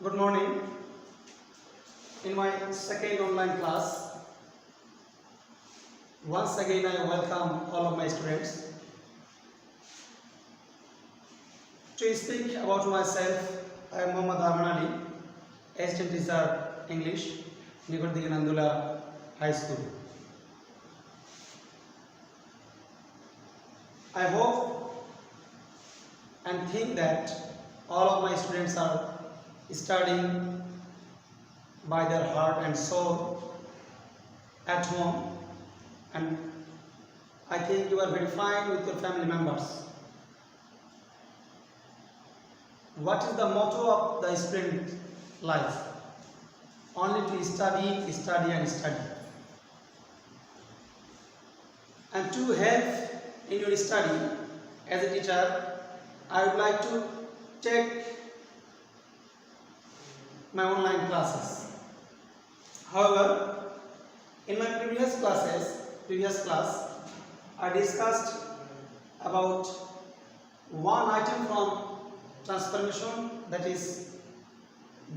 Good morning. In my second online class, once again I welcome all of my students. To speak about myself, I am Mohammad Ahmed Ali, Assistant Teacher English, Nikodiki Nandula High School. I hope and think that all of my students are studying by their heart and soul at home, and I think you are very fine with your family members. What is the motto of the student life? Only to study, study and study. And to help in your study as a teacher, I would like to take my online classes. However, in my previous class, I discussed about one item from transformation, that is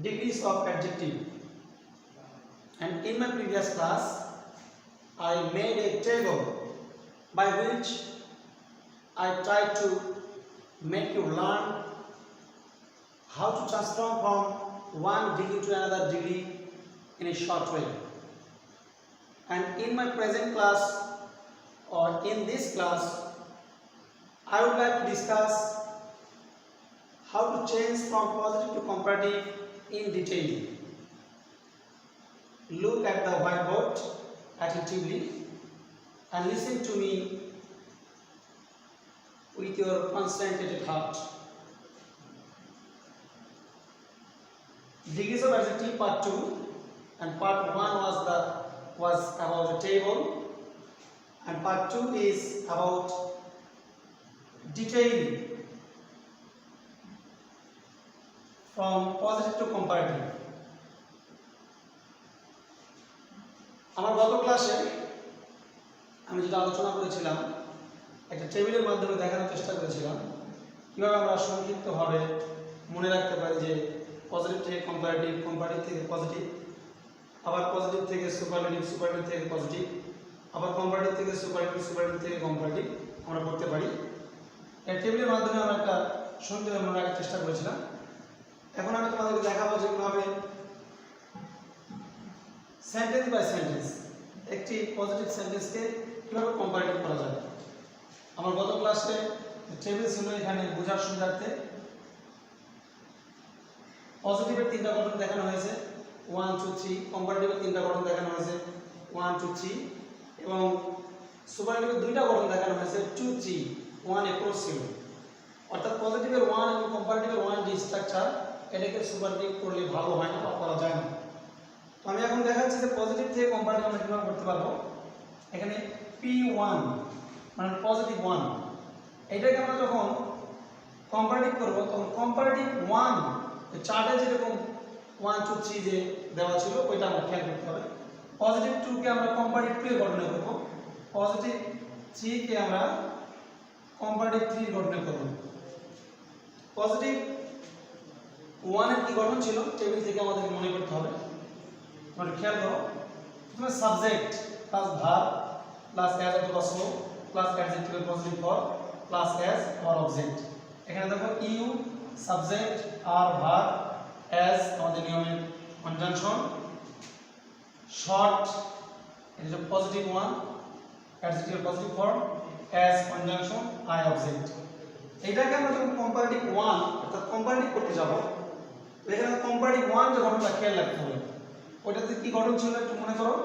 degrees of adjective. And in my previous class, I made a table by which I tried to make you learn how to transform from one degree to another degree in a short way. And in my present class, or in this class, I would like to discuss how to change from positive to comparative in detail. Look at the whiteboard attentively and listen to me with your concentrated heart. Degrees of adjective part 2, and part 1 was about the table, and part 2 is about detailing from positive to comparative. আমার গত ক্লাসে আমি যেটা আলোচনা করেছিলাম, একটা টেবিলের মাধ্যমে দেখানোর চেষ্টা করেছিলাম কিভাবে আমরা সংক্ষিপ্তভাবে মনে রাখতে পারি যে পজিটিভ থেকে কম্পারেটিভ, কম্পারেটিভ থেকে পজিটিভ, আবার পজিটিভ থেকে সুপারলেটিভ, সুপারলেটিভ থেকে পজিটিভ, আবার কম্পারেটিভ থেকে সুপারলেটিভ, সুপারলেটিভ থেকে কম্পারেটিভ আমরা করতে পারি। এই টেবিলের মাধ্যমে আমরা একটা সংক্ষিপ্ত মনে রাখার চেষ্টা করেছিলাম। এখন আমি তোমাদেরকে দেখাবো যে কিভাবে সেন্টেন্স বাই সেন্টেন্স একটি পজিটিভ সেন্টেন্সকে কিভাবে কম্পারেটিভ করা যায়। আমার গত ক্লাসে টেবিল ছিল, এখানে বোঝার সুবিধার্থে পজিটিভের 3টা গঠন দেখানো হয়েছে 1 2 3, কম্পারেটিভের 3টা গঠন দেখানো হয়েছে 1 2 3, এবং সুপারলেটিভের 2টা গঠন দেখানো হয়েছে 2 3 1 অ্যাপ্রোচ ছিল। অর্থাৎ পজিটিভের 1 এবং কম্পারেটিভের 1 যে স্ট্রাকচার, এটাকে সুপারলেটিভ করলে ভালো হয় না বা করা যায় না। তো আমি এখন দেখাচ্ছি যে পজিটিভ থেকে কম্পারেটিভ আমরা কিভাবে করতে পারবো। এখানে P1 মানে পজিটিভ 1, এটাকে আমরা যখন কম্পারেটিভ করব তখন কম্পারেটিভ 1 চার্টে যেরকম 1 2 3 যে দেওয়া ছিল ওইটা আমরা খেয়াল করতে হবে। পজিটিভ 2 কে আমরা কম্পারেটিভ 2 এর গঠনে করব, পজিটিভ 3 কে আমরা কম্পারেটিভ 3 এর গঠনে করব। পজিটিভ 1 এর কি গঠন ছিল টেবিল থেকে আমাদের মনে করতে হবে। তোমরা খেয়াল করো, প্রথমে subject plus verb plus as অথবা সো প্লাস অ্যাডজেক্টিভের positive form plus as or object. এখানে দেখো ইউ সাবজেক্ট আর ভার্ব অ্যাজ আমাদের নিয়মের কনজাংশন, শর্ট এটা হচ্ছে পজিটিভ 1, অ্যাডজেক্টিভের positive form as conjunction, I object. এটাকে আমরা যখন কম্পারেটিভ 1 অর্থাৎ কম্পারেটিভ করতে যাব, এখানে কম্পারেটিভ 1 যে গঠনটা খেয়াল রাখতে হবে। ওইটাতে কি গঠন ছিল একটু মনে করো।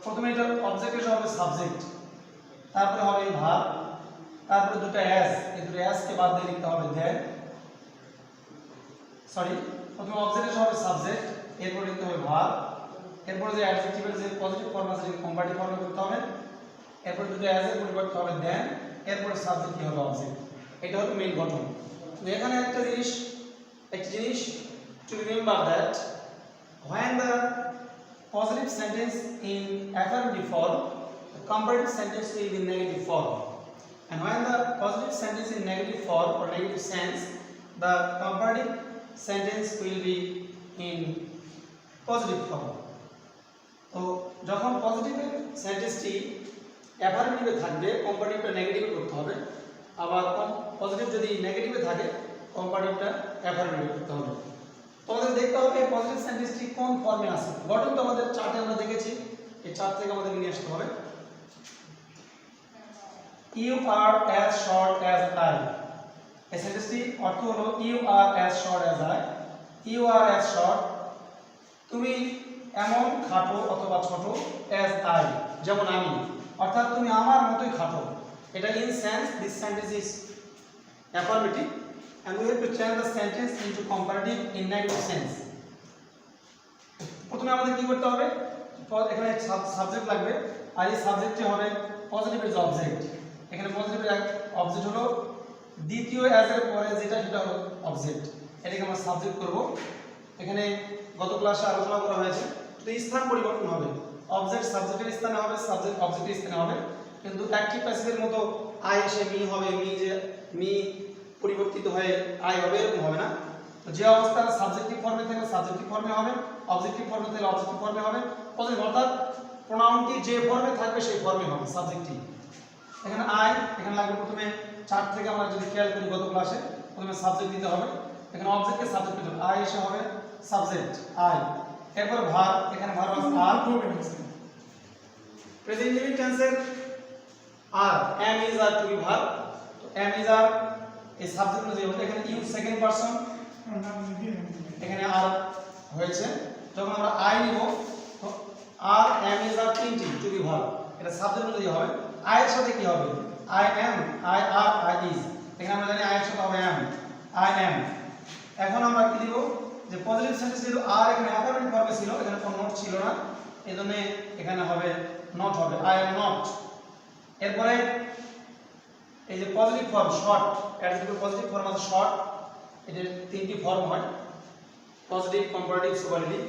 প্রথমে এটা অবজেক্ট এসে হবে সাবজেক্ট, তারপরে হবে ভার্ব, তারপরে দুটো অ্যাজ, এই দুটো অ্যাজ কে বাদ দিয়ে লিখতে হবে দেন, সরি প্রথমে অবজেক্ট এসে হবে সাবজেক্ট, এরপর লিখতে হবে ভার্ব, এরপর যে অ্যাডজেক্টিভের যে পজিটিভ ফর্ম আছে সেটাকে কম্পারেটিভ ফর্মে করতে হবে, এরপর দুটো অ্যাজ এর পরিবর্তে হবে দেন, এরপর সাবজেক্ট কি হবে অবজেক্ট। এটা হলো মেইন গঠন। তো এখানে একটা জিনিস to remember that when the positive sentence in affirmative form, the comparative sentence will be in negative form, and when the positive sentence in negative form or negative sense, the comparative sentence will be positive form. তো যখন পজিটিভের সেন্টেন্সটি অ্যাফার্মেটিভে থাকবে কম্পারেটিভটা নেগেটিভে করতে হবে, আবার positive যদি নেগেটিভে থাকে কম্পারেটিভটা অ্যাফার্মেটিভে করতে হবে। তোমাদের দেখতে হবে পজিটিভ সেন্টেন্সটি কোন ফর্মে আছে। গঠন তো আমাদের চার্টে আমরা দেখেছি, এই চার্ট থেকে আমাদের নিয়ে আসতে হবে। You are as short as I, এই সেন্টেন্সটি অর্থ হলো you are as short as I. You are as short, তুমি এমন খাটো অথবা ছোট, অ্যাজ আই যেমন আমি, অর্থাৎ তুমি আমার মতোই খাটো। এটা in sense this sentence is affirmative and we have to change the sentence into comparative in negative sense. প্রথমে আমাদের কি করতে হবে, এখানে সাবজেক্ট লাগবে আর এই সাবজেক্টটি হবে পজিটিভের যে অবজেক্ট। এখানে পজিটিভের অবজেক্ট হলো দ্বিতীয় অ্যাজ এর পরে যেটা সেটা হলো অবজেক্ট, এটাকে আমরা সাবজেক্ট করব। এখানে গত ক্লাসে আলোচনা করা হয়েছে যদি স্থান পরিবর্তন হবে, অবজেক্ট সাবজেক্টের স্থানে হবে, সাবজেক্ট অবজেক্টের স্থানে হবে, কিন্তু অ্যাক্টিভ প্যাসিভের মতো আই এসে মি হবে, মি পরিবর্তিত হয়ে আই হবে এরকম হবে না। তো যে অবস্থা সাবজেক্টিভ ফর্মে থাকলে সাবজেক্টিভ ফর্মে হবে, অবজেক্টিভ ফর্মে থাকলে অবজেক্টিভ ফর্মে হবে, পজিটিভ অর্থাৎ প্রোনাউনটি যে ফর্মে থাকবে সেই ফর্মে হবে সাবজেক্টটি। এখানে আই, এখানে লাগবে প্রথমে চার্ট থেকে আমরা যদি খেয়াল করি গত ক্লাসে প্রথমে সাবজেক্ট দিতে হবে, এখানে অবজেক্টকে সাবজেক্ট দিতে হবে, আই এসে হবে সাবজেক্ট আই, এরপর ভার্ব, এখানে ভার্ব আছে আর। প্রেজেন্ট লিভিং টেন্সের আর am is are to be verb, তো এম ইজ আর এই সাবজেক্ট অনুযায়ী হবে। এখানে ইউ সেকেন্ড পারসন, এখানে আর হয়েছে। যখন আমরা আই নিব তো আর এম ইজ আর তিনটি টু বি ভার্ব, এটা সাবজেক্ট অনুযায়ী হবে। আই এর সাথে কি হবে, I am, I are, I is, এখানে আমরা জানি আই এর সাথে হবে এম, আই এম। এখন আমরা কি দিব, যে পজিটিভ সেন্টেন্স ছিল আর এখানে অ্যাফার্মেটিভ ফর্মে ছিল, এখানে কোনো নট ছিল না, এজন্য এখানে হবে নট হবে আই এম নট। এরপরে এই যে positive form short, adjective positive form আছে শর্ট, এটার তিনটি ফর্ম হয় positive, comparative, superlative.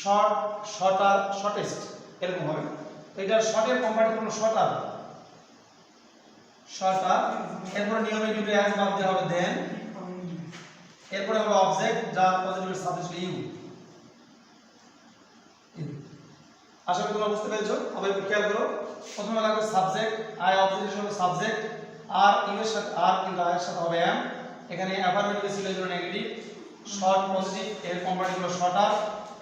Short, shorter, shortest এরকম হবে। তো এটার শর্টের কম্পারেটিভ হলো শর্টার, শর্টার। এরপরে নিয়মে দুটো অ্যাজ বাদ দেওয়া হবে দেন, এরপরে হবে অবজেক্ট যা পজিটিভের সাবজেক্ট ইউ। আশা করি তোমরা বুঝতে পেরেছো, আবার একটু খেয়াল করো। প্রথমে লাগবে সাবজেক্ট, আই অবজেক্টের সঙ্গে সাবজেক্ট, আর ইউ এর সাথে আর কিন্তু আই এর সাথে হবে এম। এখানে অ্যাফার্মেটিভ ছিল এর জন্য নেগেটিভ, শর্ট পজিটিভ এর কম্পারেটিভ হলো শর্টার।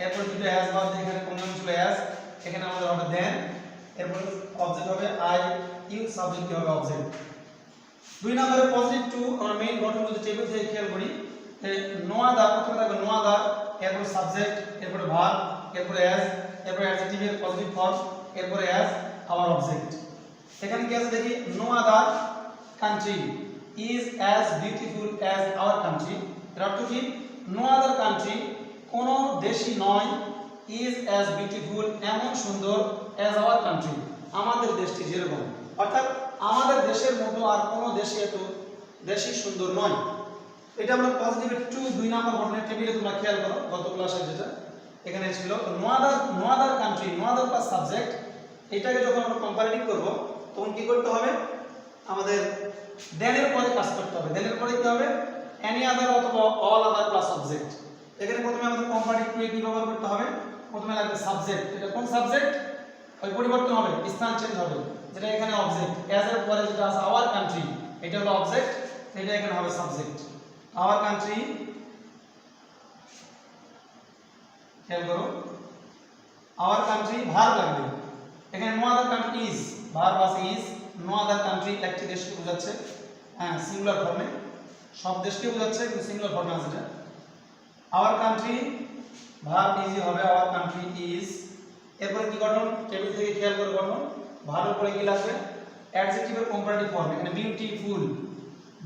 এরপর দুটো অ্যাজ বাদ দিয়ে এখানে কোন ছিল অ্যাজ, এখানে আমাদের হবে দেন। এরপর অবজেক্ট হবে আই, ইউ, সাবজেক্ট হবে অবজেক্ট। দুই নম্বরে পজিটিভ টু আমরা মেইন গঠন যদি টেবিল থেকে খেয়াল করি, নো আদার, প্রথমে থাকবে নো আদার, এরপর সাবজেক্ট, এরপর ভার্ব, এরপর অ্যাজ, এরপর অ্যাডজেক্টিভের পজিটিভ ফর্ম, এরপর অ্যাজ, আবার অবজেক্ট। এখানে কি আছে দেখি, no other country is as beautiful as our country. এর অর্থ কি, নো আদার কান্ট্রি কোন দেশই নয়, ইজ অ্যাজ বিউটিফুল এমন সুন্দর, অ্যাজ আওয়ার কান্ট্রি আমাদের দেশটি যেরকম, অর্থাৎ আমাদের দেশের মতো আর কোনো দেশই এত দেশই সুন্দর নয়। এটা আমরা পজিটিভের টু দুই নম্বর গঠনের টেবিলে তোমরা খেয়াল করো গত ক্লাসে যেটা এখানে ছিল। No other country, no other plus subject, এটাকে যখন আমরা কম্পারেটিভ করব তখন কি করতে হবে, আমাদের দেনের পরে কাজ করতে হবে। দেনের পরে কি হবে, এনি আদার অথবা অল আদার প্লাস সাবজেক্ট। এখানে প্রথমে আমাদের কম্পারেটিভ টু কি ব্যবহার করতে হবে, প্রথমে লাগবে সাবজেক্ট, এটা কোন সাবজেক্ট, ওই পরিবর্তন হবে, স্থান চেঞ্জ হবে, যেটা এখানে অবজেক্ট, অ্যাজ এর পরে যেটা আছে আওয়ার কান্ট্রি, এটা হলো অবজেক্ট, এটা এখানে হবে সাবজেক্ট। আওয়ার কান্ট্রি, খেয়াল করো, আওয়ার কান্ট্রি ভার্ব লাগবে। এখানে no other country is, verb আছে ইজ, নো আদার কান্ট্রি একটি দেশকে বোঝাচ্ছে, হ্যাঁ সিঙ্গুলার ফর্মে, সব দেশকে বোঝাচ্ছে কিন্তু সিঙ্গুলার ফর্মে আছে এটা। আওয়ার কান্ট্রি ভার্ব ইজি হবে, আওয়ার কান্ট্রি ইজ। এরপরে কি গঠন, টেবিল থেকে খেয়াল করে গঠন, ভার্বের পরে কি লাগবে, অ্যাডজেক্টিভের কম্পারেটিভ ফর্ম। এখানে বিউটিফুল,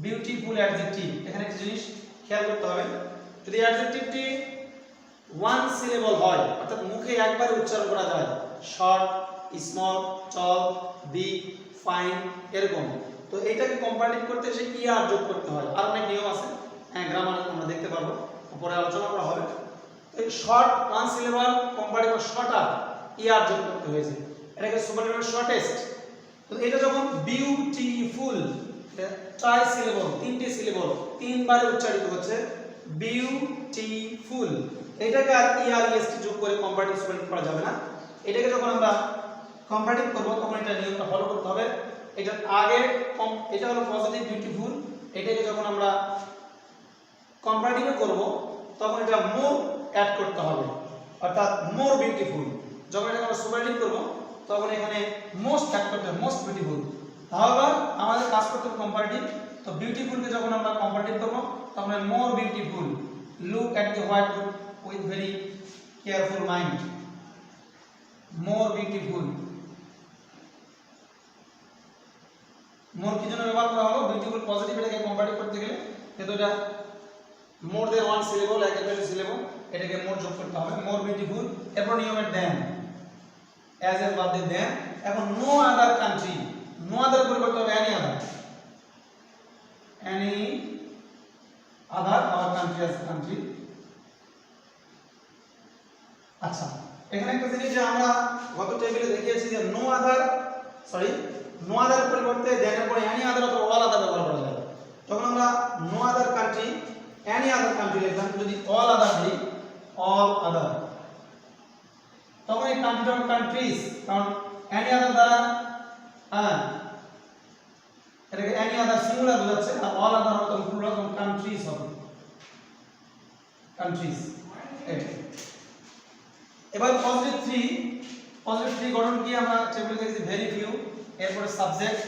বিউটিফুল অ্যাডজেক্টিভ। এখানে একটা জিনিস খেয়াল করতে হবে, যদি অ্যাডজেক্টিভটি ওয়ান সিলেবল হয়, অর্থাৎ মুখে একবারে উচ্চারণ করা যায়, শর্ট, স্মল, টল, বিগ, ফাইন এরকম, তো এটাকে কম্পারেটিভ করতে সে ই আর যোগ করতে হয়। আর অনেক নিয়ম আছে, হ্যাঁ গ্রামার আমরা দেখতে পারবো, পরে আলোচনা করা হবে। এই short one syllable comparative shorter, E R যোগ করতে হয়েছে, এটাকে সুপারলেটিভ শর্টেস্ট। তো এটা যখন বিউটিফুল, ট্রাই সিলেবল, তিনটি সিলেবল, তিনবারে উচ্চারিত হচ্ছে বিউটিফুল, এটাকে আর EREST যোগ করে কম্পারেটিভ সুপারলেটিভ করা যাবে না। এটাকে যখন আমরা কম্পারেটিভ করব তখন এটা নিয়মটা ফলো করতে হবে। এটা আগে এটা হলো পজিটিভ বিউটিফুল, এটাকে যখন আমরা কম্পারেটিভে করব তখন এটা মোর অ্যাড করতে হবে, অর্থাৎ মোর বিউটিফুল। যখন এটা আমরা সুপারলেটিভ করব তখন এখানে মোস্ট অ্যাড করতে হবে, মোস্ট বিউটিফুল। তাহলে আমাদের কাজ করতে হবে কম্পারেটিভ। তো বিউটিফুলকে যখন আমরা কম্পারেটিভ করব তখন more beautiful, look at the white with very careful mind, more beautiful. More কি জন্য ব্যবহার করা হলো? বিউটিফুল পজিটিভ, এটাকে কম্পারেটিভ করতে গেলে কিন্তু এটা মোর দেন ওয়ান সিলেবল, একের বেশি সিলেবল, এটাকে মোর যোগ করতে হবে, মোর বিউটিফুল। এরপর নিয়মের দেন, অ্যাজ এর বাদ দিয়ে দেন। এখন no other country, no other পরিবর্তে হবে any other, any other our country as country. আচ্ছা, এখানে একটা জিনিস যে আমরা গত টেবিলে দেখিয়েছি যে নো আদার পরিবর্তে দেন এর পরে এনি আদার অথবা অল আদার ব্যবহার করা যাবে। তখন আমরা no other country, any other country লিখলাম। যদি অল আদার দিই, অল আদার, তখন এই কান্ট্রিটা হবে কান্ট্রিজ, কারণ এনি আদার দ্বারা এটাকে এনি আদার সিঙ্গুলার বোঝাচ্ছে, আর অল আদার হবে তখন প্লুরাল, তখন কান্ট্রিজ হবে, কান্ট্রিজ। এবার পজিটিভ 3 গঠন কি আমরা টেবিলে দেখেছি, ভেরি ফিউ, এরপরে সাবজেক্ট,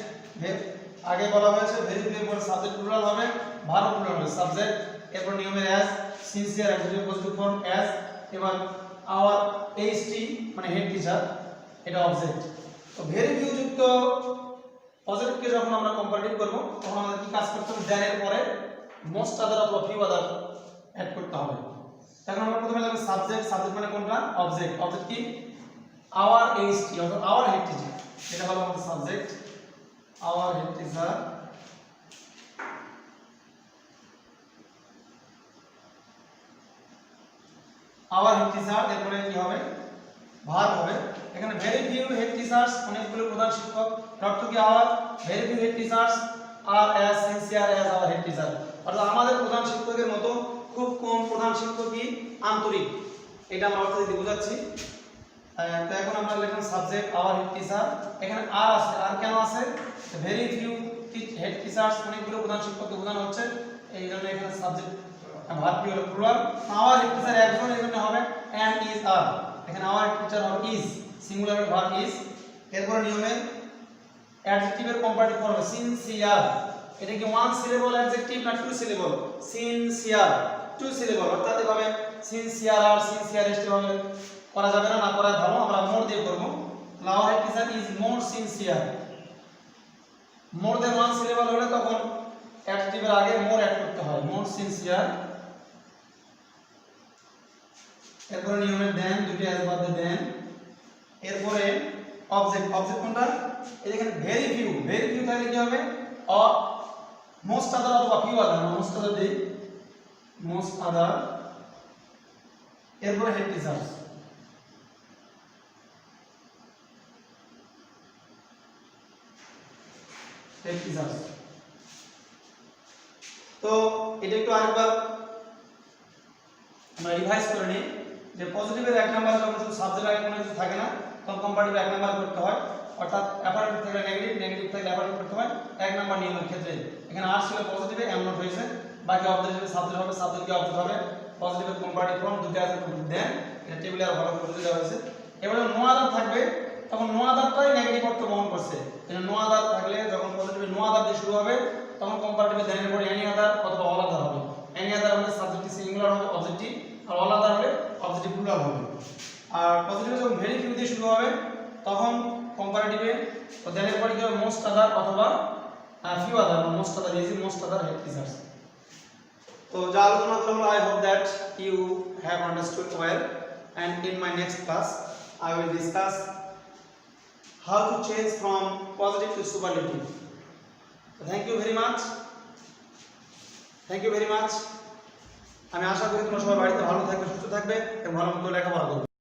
আগে বলা হয়েছে ভেরি ফিউ এর পরে সাবজেক্ট প্লুরাল হবে, ভার্ব প্লুরাল হবে, সাবজেক্ট। এরপর নিয়মের as, sincere adjective positive form as. এবার আওয়ার এইচটি মানে হেড টিচার, এটা অবজেক্ট। তো ভেরি ফিউ যুক্ত পজিটিভকে যখন আমরা কম্পারেটিভ করব তখন আমাদের কি কাজ করতে হবে? দেন এর পরে মোস্ট আদার অথবা ফিউ আদার অ্যাড করতে হবে। এখন আমরা প্রথমে লিখব সাবজেক্ট, সাবজেক্ট মানে কোনটা? অবজেক্ট। অবজেক্ট কি? আওয়ার এইচটি অর্থাৎ আওয়ার হেড টিচার, এটা হলো আমাদের subject, hour head teacher. Hour head teacher, এরপরে কি হবে? ভার্ব হবে। এখানে ভেরি ফিউ হেড টিচার্স, অনেকগুলো প্রধান শিক্ষক, অর্থ কি? Our very few head teachers are as sincere as our head teacher, অর্থাৎ আমাদের প্রধান শিক্ষকের মতো খুব কম প্রধান শিক্ষকই আন্তরিক, এটা আমরা অর্থ দিতে বোঝাচ্ছি। তো এখন আমরা লিখলাম সাবজেক্ট আওয়ার হেড টিচার। এখানে আর আছে, আর কেন আছে? ভেরি ফিউ হেড টিচার্স, অনেকগুলো প্রধান শিক্ষককে বোঝানো হচ্ছে, এই জন্য এখানে সাবজেক্ট ভার্ব কি হলো? প্লুরাল। আওয়ার হেড টিচার একজন, এই জন্য হবে এন্ড ইজ আর, এখানে আওয়ার হেড টিচার হবে ইজ, সিঙ্গুলার ভার্ব ইজ। এরপর নিয়মের অ্যাডজেক্টিভের কম্পারেটিভ ফর্ম হবে সিনসিয়ার। এটা কি ওয়ান সিলেবল অ্যাডজেক্টিভ না two syllable? Sincere, two syllable, অর্থাৎ এভাবে সিনসিয়ার আর সিনসিয়ারেস্ট এভাবে করা যাবে না, না করাই ভালো, আমরা মোর দিয়ে করব। Our head teacher is more sincere. More than one syllable হলে তখন অ্যাডজেক্টিভের আগে মোর অ্যাড করতে হয়, মোর সিনসিয়ার। এরপরে নিয়মের দেন, দুটি অ্যাজ বাদ দিয়ে দেন। এরপরে অবজেক্ট, অবজেক্ট কোনটা? এই দেখেন ভেরি ফিউ, ভেরি ফিউ তাহলে কি হবে? মোস্ট আদার অথবা ফিউ আদার, মোস্ট আদার দেই, মোস্ট আদার। এরপরে হেড টিচার্স, হেড টিচার্স। তো এটা একটু আরেকবার আমরা রিভাইজ করে নিই যে পজিটিভের এক নাম্বার যখন শুধু সাবজেক্ট আর কোনো কিছু থাকে না তখন কম্পারেটিভ এক নাম্বার করতে হয়, অর্থাৎ অ্যাপারেটিভ থাকলে নেগেটিভ, নেগেটিভ থাকলে অ্যাপারেটিভ করতে হয় এক নাম্বার নিয়মের ক্ষেত্রে। এখানে আর ছিল পজিটিভে, এম নট হয়েছে, বাকি অবজেক্ট হিসেবে সাবজেক্ট হবে, সাবজেক্ট কি অবজেক্ট হবে, পজিটিভের কম্পারেটিভ ফর্ম দুটো আছে দেন, এটা টেবিলে আর ভালো করে বুঝে দেওয়া হয়েছে। এবারে নো আদার থাকবে, তখন নো আদারটাই নেগেটিভ অর্থ বহন করছে। এখানে নো আদার থাকলে যখন পজিটিভে নো আদার দিয়ে শুরু হবে তখন কম্পারেটিভে দেনের পরে এনি আদার অথবা অল আদার হবে। এনি আদার হলে সাবজেক্টটি সিঙ্গুলার হবে, অবজেক্টটি, আর অল আদার হলে অবজেক্টিভ প্লুরাল হবে। আর পজিটিভে যখন ভেরি ফিউ দিয়ে শুরু হবে তখন কম্পারেটিভে দেনের পরে কি হবে? মোস্ট আদার অথবা ফিউ আদার, মোস্ট আদার দিয়েছি, মোস্ট আদার হেড টিচার্স। তো যা আলোচনা করলাম, I hope that you have understood well, and in my next class I will discuss how to change from positive to superlative. Thank you very much. Thank you very much. আমি আশা করি তোমরা সবাই বাড়িতে ভালো থাকবে, সুস্থ থাকবে এবং ভালো মতো লেখাপড়া করবে।